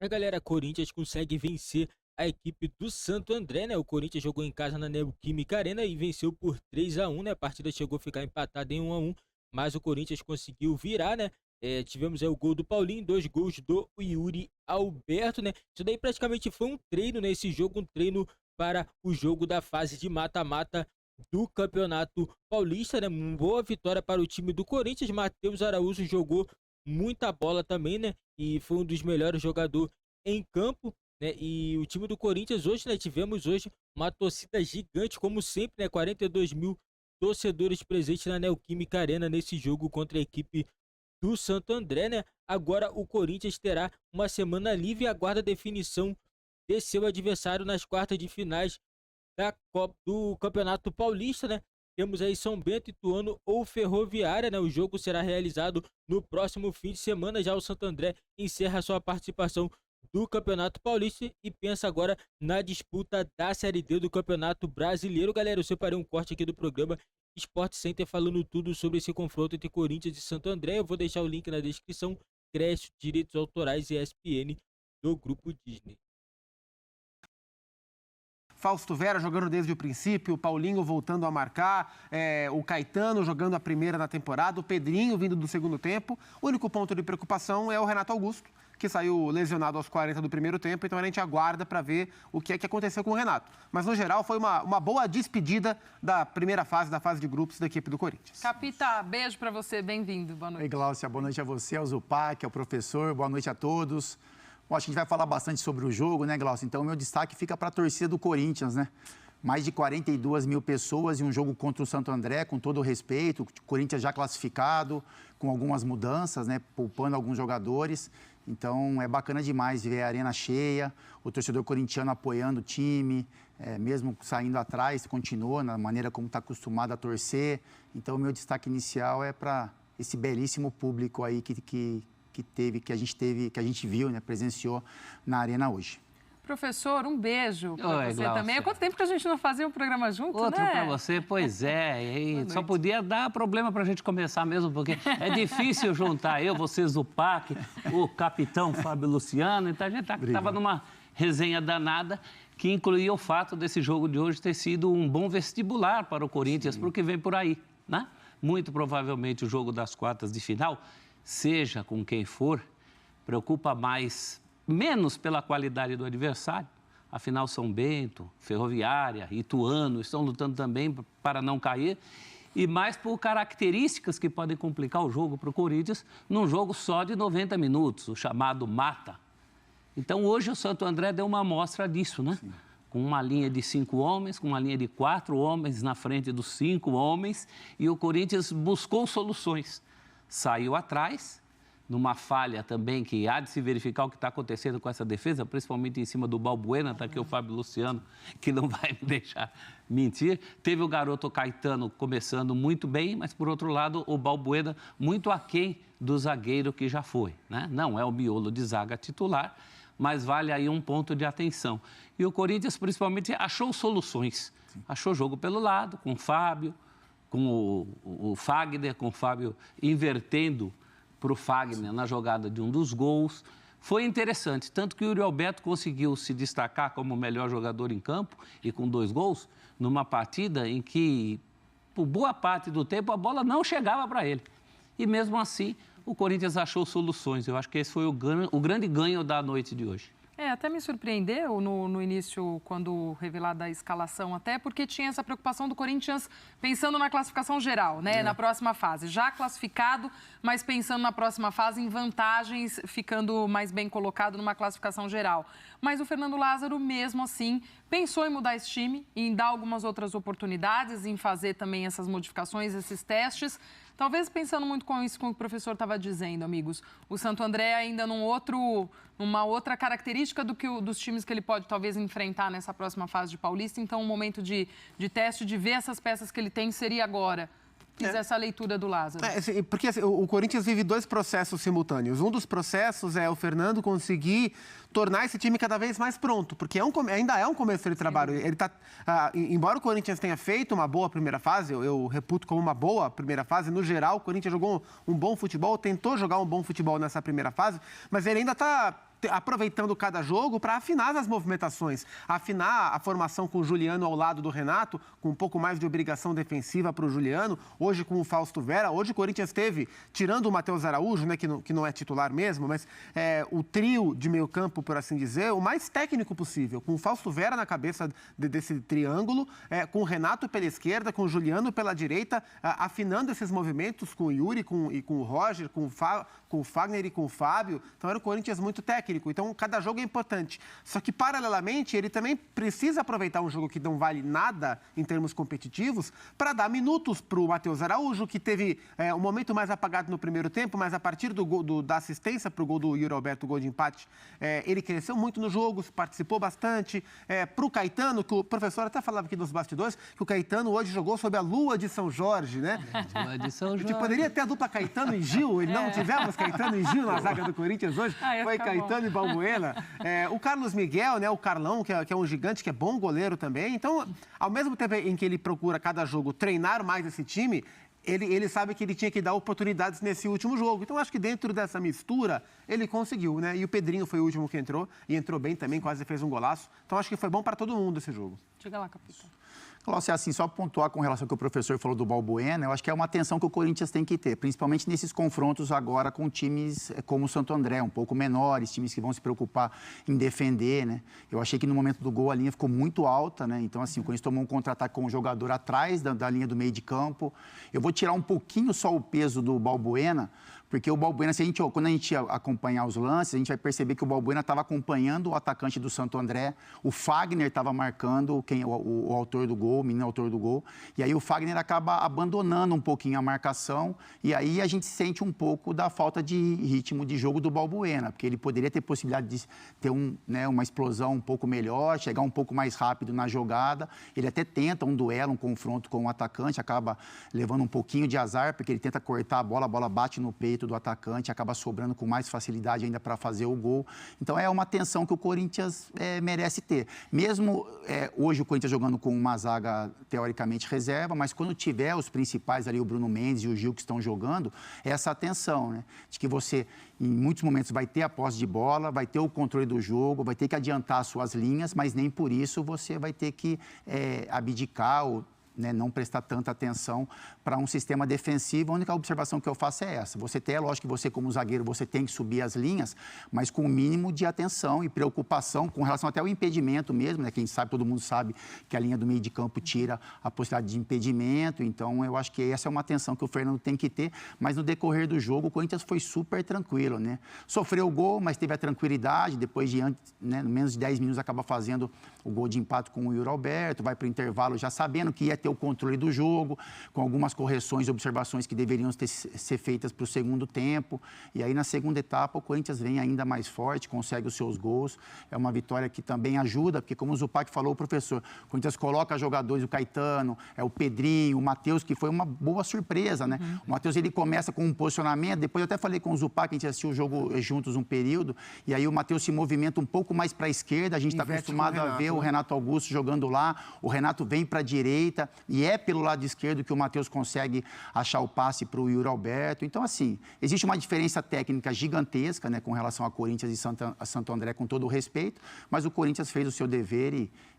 Galera, Corinthians consegue vencer a equipe do Santo André, né? O Corinthians jogou em casa na Neoquímica Arena e venceu por 3-1, né? A partida chegou a ficar empatada em 1-1, mas o Corinthians conseguiu virar, né? Tivemos aí o gol do Paulinho, 2 gols do Yuri Alberto, né? Isso daí praticamente foi um treino, né? Esse jogo, um treino para o jogo da fase de mata-mata do Campeonato Paulista, né? Uma boa vitória para o time do Corinthians. Matheus Araújo jogou muita bola também, né? E foi um dos melhores jogadores em campo, né? E o time do Corinthians hoje, né? Tivemos hoje uma torcida gigante, como sempre, né? 42 mil torcedores presentes na Neoquímica Arena nesse jogo contra a equipe do Santo André, né? Agora o Corinthians terá uma semana livre e aguarda a definição de seu adversário nas quartas de finais do Campeonato Paulista, né? Temos aí São Bento, Ituano ou Ferroviária, né? O jogo será realizado no próximo fim de semana. Já o Santo André encerra sua participação do Campeonato Paulista e pensa agora na disputa da Série D do Campeonato Brasileiro. Galera, eu separei um corte aqui do programa Sport Center falando tudo sobre esse confronto entre Corinthians e Santo André. Eu vou deixar o link na descrição. Crédito, direitos autorais e ESPN do Grupo Disney. Fausto Vera jogando desde o princípio, o Paulinho voltando a marcar, o Caetano jogando a primeira na temporada, o Pedrinho vindo do segundo tempo. O único ponto de preocupação é o Renato Augusto, que saiu lesionado aos 40 do primeiro tempo, então a gente aguarda para ver o que é que aconteceu com o Renato. Mas, no geral, foi uma boa despedida da primeira fase, da fase de grupos da equipe do Corinthians. Capita, beijo para você, bem-vindo, boa noite. Oi, Gláucia, boa noite a você, ao Zupac, ao professor, boa noite a todos. Bom, acho que a gente vai falar bastante sobre o jogo, né, Glaucio? Então, o meu destaque fica para a torcida do Corinthians, né? Mais de 42 mil pessoas em um jogo contra o Santo André, com todo o respeito, o Corinthians já classificado, com algumas mudanças, né? Poupando alguns jogadores. Então, é bacana demais ver a arena cheia, o torcedor corintiano apoiando o time, mesmo saindo atrás, continua na maneira como está acostumado a torcer. Então, o meu destaque inicial é para esse belíssimo público aí que a gente viu, né, presenciou na arena hoje. Professor, um beijo para você Glaucia. também. Há quanto tempo que a gente não fazia um programa junto, Outro né? para você, pois é. E só podia dar problema para a gente começar mesmo, porque é difícil juntar você, Zupac, o capitão Fábio Luciano. Então a gente estava numa resenha danada que incluía o fato desse jogo de hoje ter sido um bom vestibular para o Corinthians, para o que vem por aí, né? Muito provavelmente o jogo das quartas de final, seja com quem for, preocupa menos pela qualidade do adversário. Afinal, São Bento, Ferroviária, Ituano estão lutando também para não cair. E mais por características que podem complicar o jogo para o Corinthians num jogo só de 90 minutos, o chamado mata. Então, hoje o Santo André deu uma amostra disso, né? Sim. Com uma linha de 5 homens, com uma linha de 4 homens na frente dos 5 homens. E o Corinthians buscou soluções. Saiu atrás, numa falha também que há de se verificar o que está acontecendo com essa defesa, principalmente em cima do Balbuena, está aqui o Fábio Luciano, que não vai me deixar mentir. Teve o garoto Caetano começando muito bem, mas, por outro lado, o Balbuena muito aquém do zagueiro que já foi, né? Não é o miolo de zaga titular, mas vale aí um ponto de atenção. E o Corinthians, principalmente, achou soluções. Achou jogo pelo lado, com o Fábio, com o Fagner, com o Fábio invertendo para o Fagner na jogada de um dos gols. Foi interessante, tanto que o Yuri Alberto conseguiu se destacar como o melhor jogador em campo e com 2 gols, numa partida em que, por boa parte do tempo, a bola não chegava para ele. E mesmo assim, o Corinthians achou soluções. Eu acho que esse foi o grande ganho da noite de hoje. Até me surpreendeu no início, quando revelada a escalação, até porque tinha essa preocupação do Corinthians pensando na classificação geral, né? Na próxima fase. Já classificado, mas pensando na próxima fase em vantagens, ficando mais bem colocado numa classificação geral. Mas o Fernando Lázaro, mesmo assim, pensou em mudar esse time, em dar algumas outras oportunidades, em fazer também essas modificações, esses testes. Talvez pensando muito com isso que o professor estava dizendo, amigos. O Santo André ainda numa outra característica dos times que ele pode talvez enfrentar nessa próxima fase de Paulista. Então, um momento de teste, de ver essas peças que ele tem, seria agora. Fiz essa leitura do Lázaro. Porque assim, o Corinthians vive 2 processos simultâneos. Um dos processos é o Fernando conseguir tornar esse time cada vez mais pronto, porque ainda é um começo de trabalho. Ele embora o Corinthians tenha feito uma boa primeira fase, eu reputo como uma boa primeira fase, no geral, o Corinthians jogou um bom futebol, tentou jogar um bom futebol nessa primeira fase, mas ele ainda está aproveitando cada jogo para afinar as movimentações, afinar a formação com o Juliano ao lado do Renato, com um pouco mais de obrigação defensiva para o Juliano, hoje com o Fausto Vera. Hoje o Corinthians teve, tirando o Matheus Araújo, né, que não é titular mesmo, mas o trio de meio campo, por assim dizer, o mais técnico possível, com o Fausto Vera na cabeça desse triângulo, com o Renato pela esquerda, com o Juliano pela direita, afinando esses movimentos com o Yuri e com o Roger, com o Fagner e com o Fábio. Então era um Corinthians muito técnico. Então cada jogo é importante. Só que, paralelamente, ele também precisa aproveitar um jogo que não vale nada em termos competitivos para dar minutos para o Matheus Araújo, que teve um momento mais apagado no primeiro tempo, mas a partir da assistência para o gol do Yuri Alberto, o gol de empate, ele cresceu muito no jogo, participou bastante. Para o Caetano, que o professor até falava aqui nos bastidores, que o Caetano hoje jogou sob a lua de São Jorge, né? Lua de São A Jorge. gente poderia ter a dupla Caetano e Gil, não tivemos Caetano e Gil na zaga do Corinthians hoje, foi Caetano e Balbuena. O Carlos Miguel, né, o Carlão, que é um gigante, que é bom goleiro também. Então, ao mesmo tempo em que ele procura cada jogo treinar mais esse time, ele sabe que ele tinha que dar oportunidades nesse último jogo. Então, acho que dentro dessa mistura, ele conseguiu, né? E o Pedrinho foi o último que entrou, e entrou bem também, quase fez um golaço. Então, acho que foi bom para todo mundo esse jogo. Diga lá, capitão. Cláudio, assim, só pontuar com relação ao que o professor falou do Balbuena, eu acho que é uma atenção que o Corinthians tem que ter, principalmente nesses confrontos agora com times como o Santo André, um pouco menores, times que vão se preocupar em defender, né? Eu achei que no momento do gol a linha ficou muito alta, né? Então, assim, o Corinthians tomou um contra-ataque com o jogador atrás da linha do meio de campo. Eu vou tirar um pouquinho só o peso do Balbuena, porque o Balbuena, quando a gente acompanhar os lances, a gente vai perceber que o Balbuena estava acompanhando o atacante do Santo André, o Fagner estava marcando o autor do gol, o menino autor do gol, e aí o Fagner acaba abandonando um pouquinho a marcação, e aí a gente sente um pouco da falta de ritmo de jogo do Balbuena, porque ele poderia ter possibilidade de ter uma explosão um pouco melhor, chegar um pouco mais rápido na jogada, ele até tenta um duelo, um confronto com o atacante, acaba levando um pouquinho de azar, porque ele tenta cortar a bola bate no peito do atacante, acaba sobrando com mais facilidade ainda para fazer o gol. Então, é uma atenção que o Corinthians merece ter. Mesmo hoje o Corinthians jogando com uma zaga teoricamente reserva, mas quando tiver os principais ali, o Bruno Mendes e o Gil que estão jogando, é essa atenção, né? De que você, em muitos momentos, vai ter a posse de bola, vai ter o controle do jogo, vai ter que adiantar as suas linhas, mas nem por isso você vai ter que abdicar ou não prestar tanta atenção para um sistema defensivo. A única observação que eu faço é essa. Lógico que você, como zagueiro, você tem que subir as linhas, mas com o mínimo de atenção e preocupação com relação até ao impedimento mesmo, né? Quem sabe, todo mundo sabe que a linha do meio de campo tira a possibilidade de impedimento. Então, eu acho que essa é uma atenção que o Fernando tem que ter. Mas no decorrer do jogo, o Corinthians foi super tranquilo, né? Sofreu o gol, mas teve a tranquilidade. Depois de menos de 10 minutos, acaba fazendo o gol de empate com o Yuri Alberto. Vai para o intervalo já sabendo que ia ter o controle do jogo, com algumas correções e observações que deveriam ser feitas para o segundo tempo. E aí, na segunda etapa, o Corinthians vem ainda mais forte, consegue os seus gols. É uma vitória que também ajuda, porque, como o Zupac falou, o professor, o Corinthians coloca jogadores, o Caetano, o Pedrinho, o Matheus, que foi uma boa surpresa, né? O Matheus, ele começa com um posicionamento, depois eu até falei com o Zupac, a gente assistiu o jogo juntos um período, e aí o Matheus se movimenta um pouco mais para a esquerda, a gente está acostumado a ver o Renato Augusto jogando lá, o Renato vem para a direita, e é pelo lado esquerdo que o Matheus consegue achar o passe para o Yuri Alberto. Então, assim, existe uma diferença técnica gigantesca, né, com relação a Corinthians e Santo André, com todo o respeito, mas o Corinthians fez o seu dever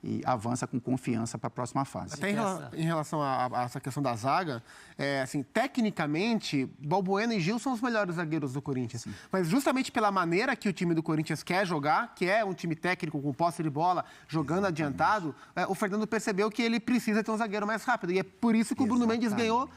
e avança com confiança para a próxima fase. Até em relação a essa questão da zaga, assim, tecnicamente, Balbuena e Gil são os melhores zagueiros do Corinthians. Sim. Mas justamente pela maneira que o time do Corinthians quer jogar, que é um time técnico com posse de bola, jogando adiantado, o Fernando percebeu que ele precisa ter um zagueiro mais rápido. E é por isso que o Bruno Mendes ganhou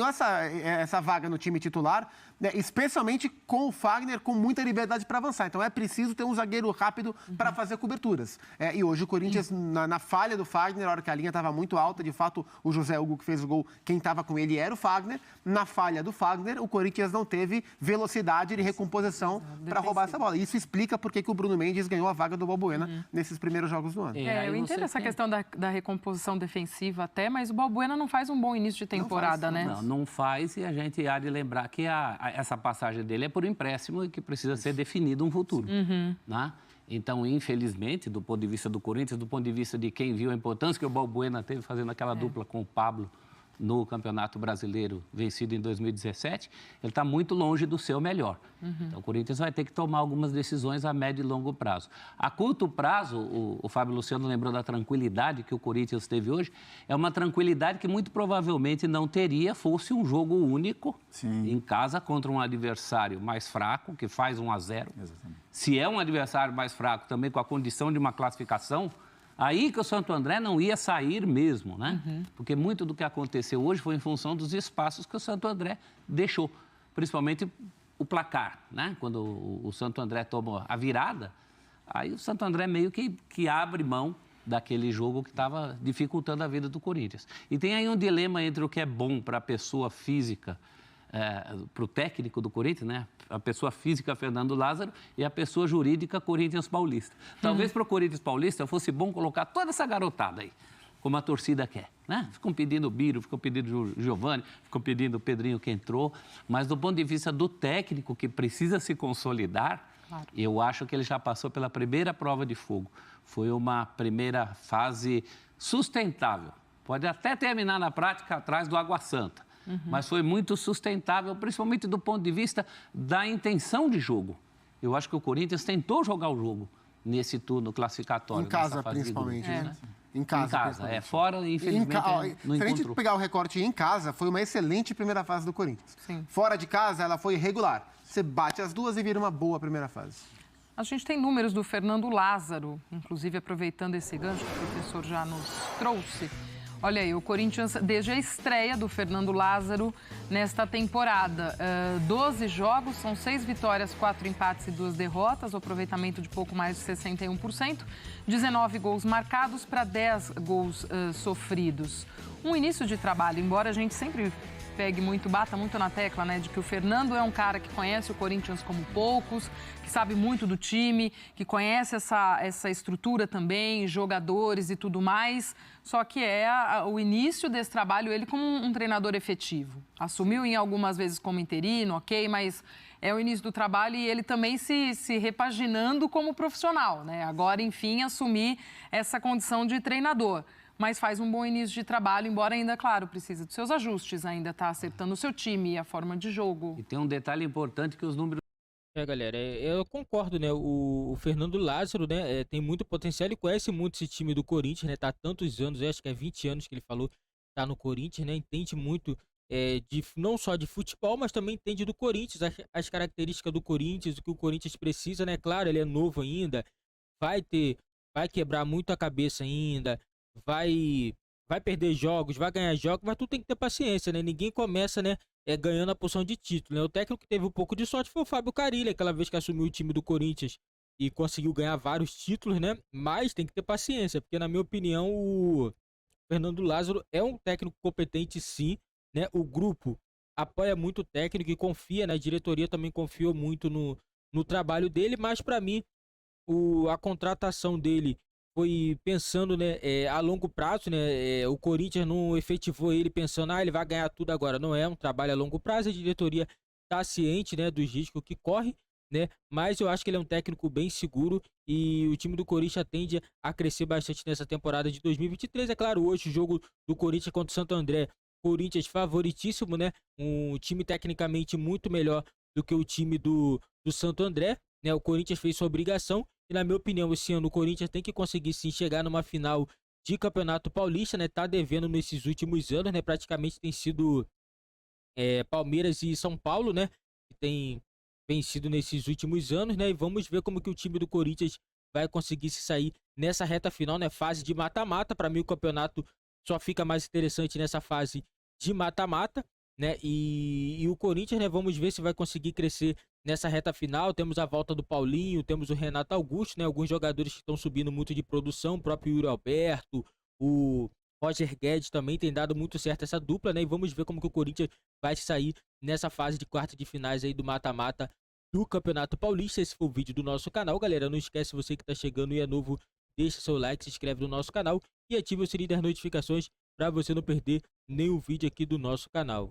essa vaga no time titular, né, especialmente com o Fagner, com muita liberdade para avançar. Então, é preciso ter um zagueiro rápido para fazer coberturas. E hoje o Corinthians, na falha do Fagner, na hora que a linha estava muito alta, de fato, o José Hugo que fez o gol, quem estava com ele era o Fagner. Na falha do Fagner, o Corinthians não teve velocidade de recomposição para roubar essa bola. Isso explica por que o Bruno Mendes ganhou a vaga do Balbuena nesses primeiros jogos do ano. Eu entendo essa questão da recomposição defensiva até, mas o Balbuena não faz um bom início de temporada, né? Não faz, e a gente há de lembrar que essa passagem dele é por empréstimo e que precisa ser definido um futuro, né? Então, infelizmente, do ponto de vista do Corinthians, do ponto de vista de quem viu a importância que o Balbuena teve fazendo aquela dupla com o Pablo no Campeonato Brasileiro vencido em 2017, ele está muito longe do seu melhor. Então, o Corinthians vai ter que tomar algumas decisões a médio e longo prazo. A curto prazo, o Fábio Luciano lembrou da tranquilidade que o Corinthians teve hoje, é uma tranquilidade que muito provavelmente não teria fosse um jogo único em casa contra um adversário mais fraco, que faz 1-0. Exatamente. Se é um adversário mais fraco também com a condição de uma classificação, aí que o Santo André não ia sair mesmo, né? Porque muito do que aconteceu hoje foi em função dos espaços que o Santo André deixou, principalmente o placar, né? Quando o Santo André toma a virada, aí o Santo André meio que abre mão daquele jogo que estava dificultando a vida do Corinthians. E tem aí um dilema entre o que é bom para a pessoa física, para o técnico do Corinthians, né? A pessoa física Fernando Lázaro e a pessoa jurídica Corinthians Paulista. Talvez para o Corinthians Paulista fosse bom colocar toda essa garotada aí, como a torcida quer, né? Ficam pedindo o Biro, ficam pedindo o Giovani, ficam pedindo o Pedrinho que entrou, mas do ponto de vista do técnico que precisa se consolidar, eu acho que ele já passou pela primeira prova de fogo. Foi uma primeira fase sustentável. Pode até terminar na prática atrás do Água Santa. Mas foi muito sustentável, principalmente do ponto de vista da intenção de jogo. Eu acho que o Corinthians tentou jogar o jogo nesse turno classificatório. Em casa, principalmente, né? Em casa, fora, infelizmente, não Se a gente encontrou. pegar o recorte em casa, foi uma excelente primeira fase do Corinthians. Sim. Fora de casa, ela foi regular. Você bate as duas e vira uma boa primeira fase. A gente tem números do Fernando Lázaro, inclusive aproveitando esse gancho que o professor já nos trouxe. Olha aí, o Corinthians, desde a estreia do Fernando Lázaro nesta temporada, 12 jogos, são 6 vitórias, 4 empates e 2 derrotas, o aproveitamento de pouco mais de 61%, 19 gols marcados para 10 gols sofridos. Um início de trabalho, embora a gente sempre bata muito na tecla, né, de que o Fernando é um cara que conhece o Corinthians como poucos, que sabe muito do time, que conhece essa estrutura também, jogadores e tudo mais, só que o início desse trabalho, ele como um treinador efetivo. Assumiu em algumas vezes como interino, ok, mas é o início do trabalho e ele também se repaginando como profissional, né? Agora, enfim, assumir essa condição de treinador. Mas faz um bom início de trabalho, embora ainda, claro, precisa dos seus ajustes, ainda está acertando o seu time, a forma de jogo. E tem um detalhe importante que os números... Galera, eu concordo, né? O Fernando Lázaro, né, tem muito potencial, ele conhece muito esse time do Corinthians, né? Tá há tantos anos, acho que é 20 anos que ele falou, tá no Corinthians, né? Entende muito não só de futebol, mas também entende do Corinthians, as características do Corinthians, o que o Corinthians precisa, né? Claro, ele é novo ainda, vai quebrar muito a cabeça ainda, vai perder jogos, vai ganhar jogos, mas tu tem que ter paciência, né? Ninguém começa, né, ganhando a porção de título, né? O técnico que teve um pouco de sorte foi o Fábio Carille, aquela vez que assumiu o time do Corinthians e conseguiu ganhar vários títulos, né? Mas tem que ter paciência, porque na minha opinião o Fernando Lázaro é um técnico competente, sim, né? O grupo apoia muito o técnico e confia, né? A diretoria também confiou muito no trabalho dele, mas para mim a contratação dele foi pensando, né, a longo prazo, né? O Corinthians não efetivou ele pensando, ele vai ganhar tudo agora. Não é um trabalho a longo prazo, a diretoria está ciente, né, dos riscos que corre, né? Mas eu acho que ele é um técnico bem seguro e o time do Corinthians tende a crescer bastante nessa temporada de 2023. É claro, hoje o jogo do Corinthians contra o Santo André, Corinthians favoritíssimo, né? Um time tecnicamente muito melhor do que o time do Santo André, né? O Corinthians fez sua obrigação. E na minha opinião, esse ano o Corinthians tem que conseguir sim chegar numa final de Campeonato Paulista, né? Tá devendo nesses últimos anos, né? Praticamente tem sido Palmeiras e São Paulo, né? Que tem vencido nesses últimos anos, né? E vamos ver como que o time do Corinthians vai conseguir se sair nessa reta final, né? Fase de mata-mata. Para mim o campeonato só fica mais interessante nessa fase de mata-mata, né? E o Corinthians, né? Vamos ver se vai conseguir crescer nessa reta final. Temos a volta do Paulinho, temos o Renato Augusto, né? Alguns jogadores que estão subindo muito de produção, o próprio Yuri Alberto, o Roger Guedes também tem dado muito certo essa dupla, né? E vamos ver como que o Corinthians vai sair nessa fase de quarta de finais aí do mata-mata do Campeonato Paulista. Esse foi o vídeo do nosso canal, galera. Não esquece, você que tá chegando e é novo, deixa seu like, se inscreve no nosso canal e ative o sininho das notificações para você não perder nenhum vídeo aqui do nosso canal.